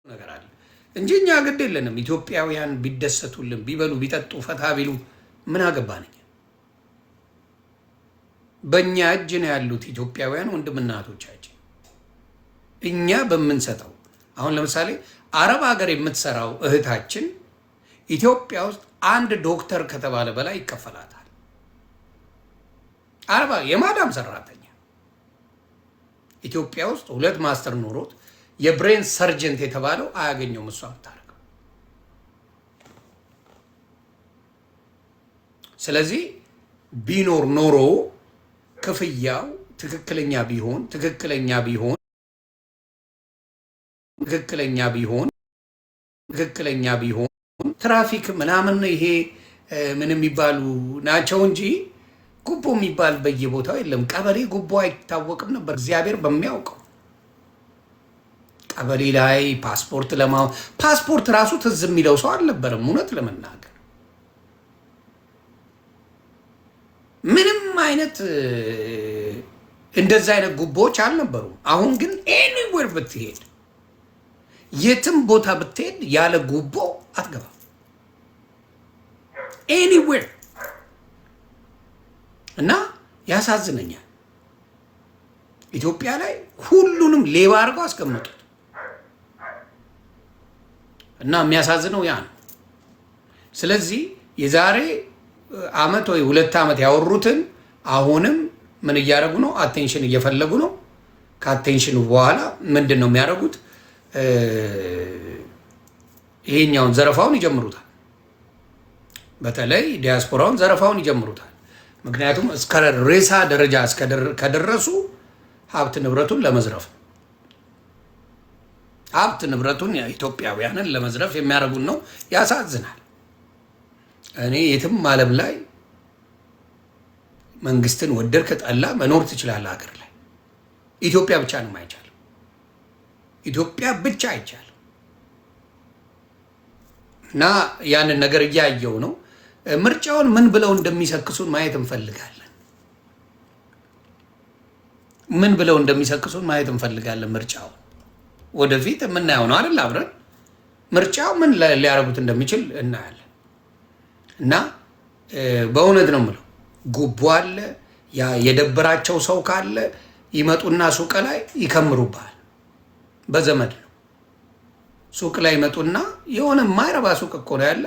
ነገር አለ እንጂ እኛ ግድ የለንም። ኢትዮጵያውያን ቢደሰቱልን ቢበሉ ቢጠጡ ፈታ ቢሉ ምን አገባን? በእኛ እጅ ነው ያሉት ኢትዮጵያውያን ወንድምና እህቶቻችን። እኛ በምንሰጠው አሁን ለምሳሌ አረብ ሀገር የምትሰራው እህታችን ኢትዮጵያ ውስጥ አንድ ዶክተር ከተባለ በላይ ይከፈላታል። አረባ የማዳም ሰራተኛ ኢትዮጵያ ውስጥ 2 ማስተር ኖሮት የብሬን ሰርጀንት የተባለው አያገኘውም። እሷ የምታደርገው ስለዚህ ቢኖር ኖሮ ክፍያው ትክክለኛ ቢሆን ትራፊክ ምናምን ይሄ ምንም የሚባሉ ናቸው እንጂ ጉቦ የሚባል በየቦታው የለም። ቀበሌ ጉቦ አይታወቅም ነበር። እግዚአብሔር በሚያውቀው ቀበሌ ላይ ፓስፖርት ራሱ ትዝ የሚለው ሰው አልነበረም። እውነት ለመናገር ምንም አይነት እንደዛ አይነት ጉቦዎች አልነበሩም። አሁን ግን ኤኒዌር ብትሄድ የትም ቦታ ብትሄድ ያለ ጉቦ አትገባም። ኤኒዌር እና ያሳዝነኛል። ኢትዮጵያ ላይ ሁሉንም ሌባ አድርገው አስቀምጡት እና የሚያሳዝነው ያ ነው። ስለዚህ የዛሬ አመት ወይ 2 ዓመት ያወሩትን አሁንም ምን እያደረጉ ነው? አቴንሽን እየፈለጉ ነው። ከአቴንሽኑ በኋላ ምንድን ነው የሚያደርጉት? ይሄኛውን ዘረፋውን ይጀምሩታል። በተለይ ዲያስፖራውን ዘረፋውን ይጀምሩታል። ምክንያቱም እስከ ሬሳ ደረጃ ከደረሱ ሀብት ንብረቱን ለመዝረፍ ነው። ሀብት ንብረቱን ኢትዮጵያውያንን ለመዝረፍ የሚያደርጉን ነው። ያሳዝናል። እኔ የትም ዓለም ላይ መንግስትን ወደድክ ጠላ መኖር ትችላለህ ሀገር ላይ። ኢትዮጵያ ብቻ ነው አይቻልም። ኢትዮጵያ ብቻ አይቻልም። እና ያንን ነገር እያየው ነው። ምርጫውን ምን ብለው እንደሚሰክሱን ማየት እንፈልጋለን። ምርጫውን ወደፊት የምናየው ነው አይደል? አብረን ምርጫው ምን ሊያደርጉት እንደሚችል እናያለን። እና በእውነት ነው የምለው ጉቦ አለ። የደበራቸው ሰው ካለ ይመጡና ሱቅ ላይ ይከምሩብሃል። በዘመድ ነው ሱቅ ላይ ይመጡና የሆነ የማይረባ ሱቅ እኮ ነው ያለ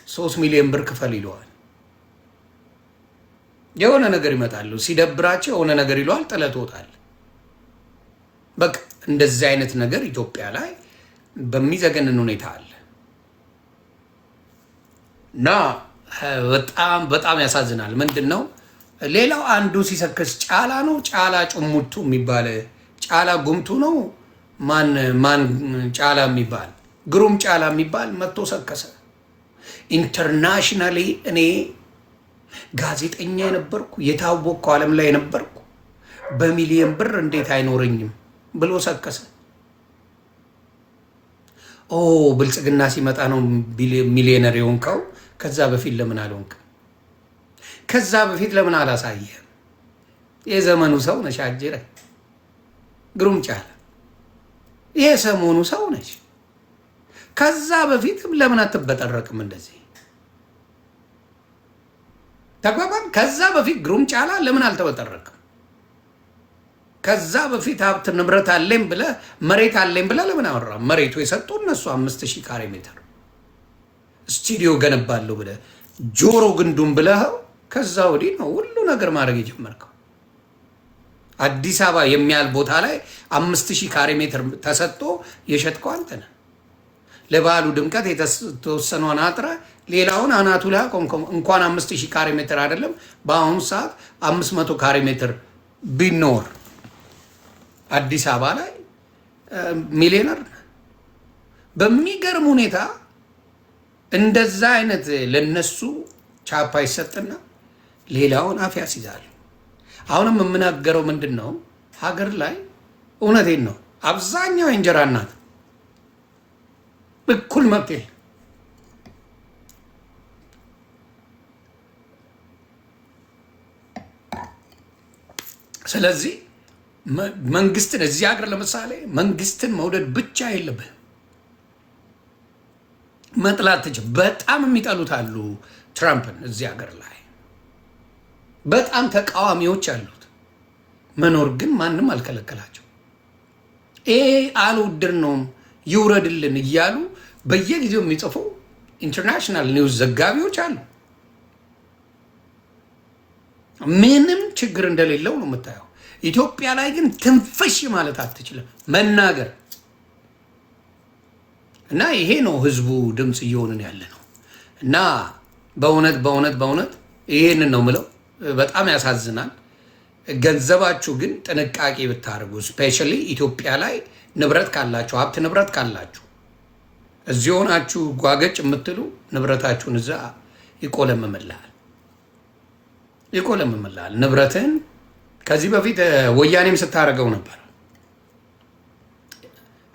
3 ሚሊዮን ብር ክፈል ይለዋል። የሆነ ነገር ይመጣሉ። ሲደብራቸው የሆነ ነገር ይለዋል። ጥለት ወጣል። በቃ እንደዚህ አይነት ነገር ኢትዮጵያ ላይ በሚዘገንን ሁኔታ አለ እና በጣም ያሳዝናል። ምንድን ነው ሌላው አንዱ ሲሰክስ ጫላ ነው። ጫላ ጭሙቱ የሚባል ጫላ ጉምቱ ነው። ማን ጫላ የሚባል ግሩም ጫላ የሚባል መጥቶ ሰከሰ። ኢንተርናሽናሊ እኔ ጋዜጠኛ የነበርኩ የታወቅኩ ዓለም ላይ የነበርኩ በሚሊዮን ብር እንዴት አይኖረኝም ብሎ ሰከሰ። ብልጽግና ሲመጣ ነው ሚሊዮነር የሆንከው። ከዛ በፊት ለምን አልሆንክ? ከዛ በፊት ለምን አላሳየህም? የዘመኑ ሰው ነሽ አጅረ ግሩም ጫላ ይሄ ሰሞኑ ሰው ነች። ከዛ በፊት ለምን አትበጠረቅም? እንደዚህ ተግባባን። ከዛ በፊት ግሩም ጫላ ለምን አልተበጠረቅም? ከዛ በፊት ሀብት ንብረት አለኝ ብለህ መሬት አለኝ ብለህ ለምን አወራ? መሬቱ የሰጡ እነሱ 5000 ካሬ ሜትር ስቱዲዮ ገነባለሁ ብለህ ጆሮ ግንዱም ብለኸው ከዛ ወዲህ ነው ሁሉ ነገር ማድረግ የጀመርከው። አዲስ አበባ የሚያል ቦታ ላይ 5000 ካሬ ሜትር ተሰጥቶ የሸጥከው አንተ ነህ። ለበዓሉ ድምቀት የተወሰነውን አጥረ ሌላውን አናቱ ላይ ቆምቆም። እንኳን 5000 ካሬ ሜትር አይደለም በአሁኑ ሰዓት 500 ካሬ ሜትር ቢኖር አዲስ አበባ ላይ ሚሊዮነር ነህ። በሚገርም ሁኔታ እንደዛ አይነት ለነሱ ቻፓ ይሰጥና ሌላውን አፍ ያስይዛል። አሁንም የምናገረው ምንድን ነው? ሀገር ላይ እውነቴን ነው አብዛኛው የእንጀራ እናት እኩል መብት የለም። ስለዚህ መንግስትን እዚህ ሀገር ለምሳሌ መንግስትን መውደድ ብቻ የለብህም። መጥላት ትችል። በጣም የሚጠሉት አሉ ትራምፕን እዚህ ሀገር ላይ በጣም ተቃዋሚዎች አሉት። መኖር ግን ማንም አልከለከላቸው። ይሄ አልውድር ነው ይውረድልን እያሉ በየጊዜው የሚጽፉ ኢንተርናሽናል ኒውስ ዘጋቢዎች አሉ። ምንም ችግር እንደሌለው ነው የምታየው። ኢትዮጵያ ላይ ግን ትንፍሽ ማለት አትችልም መናገር እና ይሄ ነው ህዝቡ ድምፅ እየሆንን ያለ ነው። እና በእውነት በእውነት በእውነት ይሄንን ነው ምለው። በጣም ያሳዝናል። ገንዘባችሁ ግን ጥንቃቄ ብታደርጉ ስፔሻሊ ኢትዮጵያ ላይ ንብረት ካላችሁ ሀብት ንብረት ካላችሁ እዚህ ሆናችሁ ጓገጭ የምትሉ ንብረታችሁን እዛ ይቆለምምላል ንብረትን። ከዚህ በፊት ወያኔም ስታደርገው ነበር፣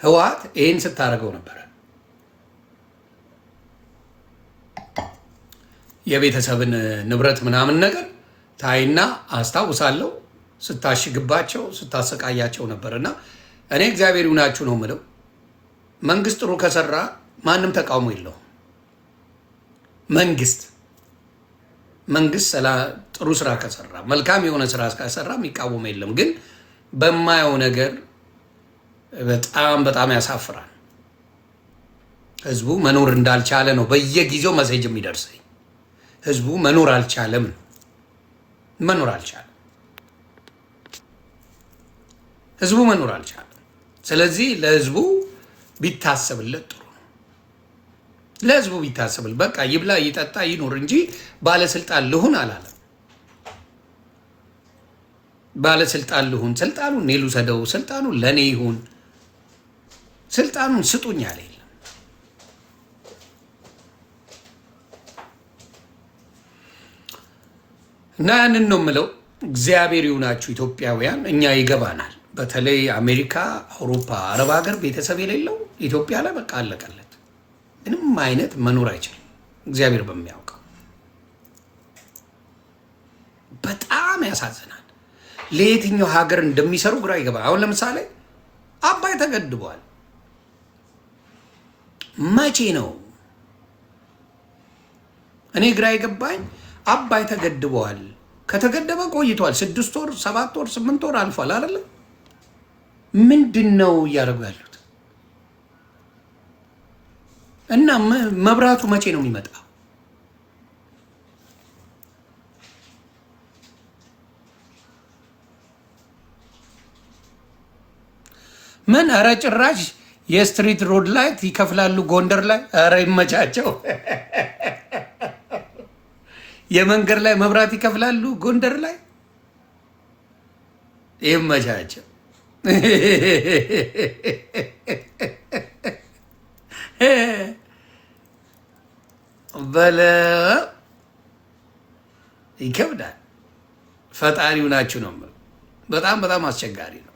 ህወሓት ይህን ስታደርገው ነበር። የቤተሰብን ንብረት ምናምን ነገር ታይና አስታውሳለሁ ስታሽግባቸው ስታሰቃያቸው ነበር። እና እኔ እግዚአብሔር ይሁናችሁ ነው የምለው። መንግስት ጥሩ ከሰራ ማንም ተቃውሞ የለውም። መንግስት ጥሩ ስራ ከሰራ መልካም የሆነ ስራ ከሰራ የሚቃወም የለም። ግን በማየው ነገር በጣም በጣም ያሳፍራል። ህዝቡ መኖር እንዳልቻለ ነው በየጊዜው መሴጅ የሚደርሰኝ። ህዝቡ መኖር አልቻለም ነው መኖር አልቻለም። ህዝቡ መኖር አልቻለም። ስለዚህ ለህዝቡ ቢታሰብለት ጥሩ ነው። ለህዝቡ ቢታሰብል በቃ ይብላ ይጠጣ ይኖር እንጂ ባለስልጣን ልሁን አላለም። ባለስልጣን ልሁን፣ ስልጣኑን እኔ ልውሰደው፣ ስልጣኑ ለእኔ ይሁን፣ ስልጣኑን ስጡኝ አለ የለም። እና ያንን ነው የምለው። እግዚአብሔር ይሁናችሁ ኢትዮጵያውያን። እኛ ይገባናል። በተለይ አሜሪካ፣ አውሮፓ፣ አረብ ሀገር ቤተሰብ የሌለው ኢትዮጵያ ላይ በቃ አለቀለት። ምንም አይነት መኖር አይችልም። እግዚአብሔር በሚያውቀው በጣም ያሳዝናል። ለየትኛው ሀገር እንደሚሰሩ ግራ ይገባል። አሁን ለምሳሌ አባይ ተገድቧል። መቼ ነው እኔ ግራ የገባኝ? አባይ ተገድበዋል። ከተገደበ ቆይቷል። 6 ወር 7 ወር 8 ወር አልፏል አይደለ? ምንድን ነው እያደረጉ ያሉት? እና መብራቱ መቼ ነው የሚመጣው? ምን ኧረ ጭራሽ የስትሪት ሮድ ላይት ይከፍላሉ ጎንደር ላይ። ኧረ ይመቻቸው። የመንገድ ላይ መብራት ይከፍላሉ ጎንደር ላይ። ይመቻቸው። በለ ይከብዳል። ፈጣሪው ናችሁ ነው። በጣም በጣም አስቸጋሪ ነው።